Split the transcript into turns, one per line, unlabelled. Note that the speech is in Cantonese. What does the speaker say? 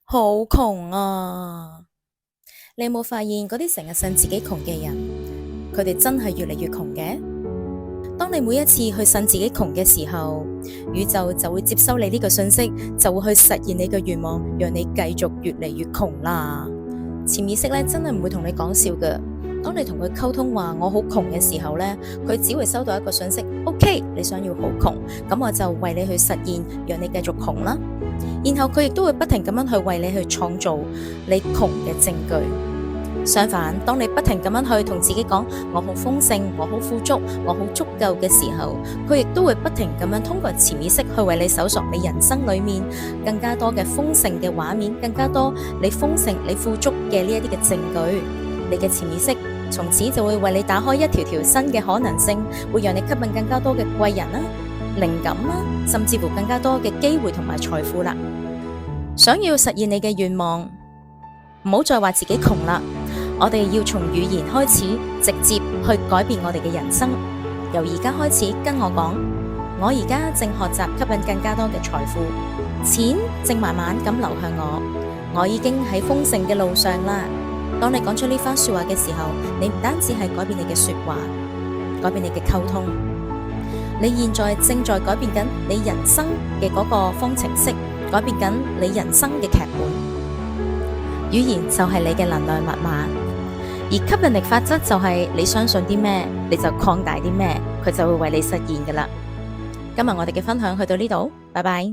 好窮啊！你有冇發現嗰啲成日信自己窮嘅人，佢哋真係越嚟越窮嘅？當你每一次去信自己窮嘅時候，宇宙就會接收你呢個信息，就會去實現你嘅願望，讓你繼續越嚟越窮啦。潛意識咧真係唔會同你講笑㗎。當你同佢溝通話我好窮嘅時候咧，佢只會收到一個信息：OK，你想要好窮，咁我就為你去實現，讓你繼續窮啦。然後佢亦都會不停咁樣去為你去創造你窮嘅證據。相反，當你不停咁樣去同自己講我好豐盛，我好富足，我好足夠嘅時候，佢亦都會不停咁樣通過潛意識去為你搜索你人生裏面更加多嘅豐盛嘅畫面，更加多你豐盛你富足嘅呢一啲嘅證據。你嘅潛意識從此就會為你打開一條條新嘅可能性，會讓你吸引更加多嘅貴人啦、靈感啦，甚至乎更加多嘅機會同埋財富啦。想要實現你嘅願望，唔好再話自己窮啦。我哋要從語言開始，直接去改變我哋嘅人生。由而家開始跟我講，我而家正學習吸引更加多嘅財富，錢正慢慢咁流向我已經喺豐盛嘅路上啦。當你講出呢番說話嘅時候，你唔單止係改變你嘅說話，改變你嘅溝通，你現在正在改變緊你人生嘅嗰個方程式，改變緊你人生嘅劇本。語言就係你嘅能量密碼，而吸引力法則就係你相信啲咩，你就擴大啲咩，佢就會為你實現㗎喇。今日我哋嘅分享去到呢度，拜拜。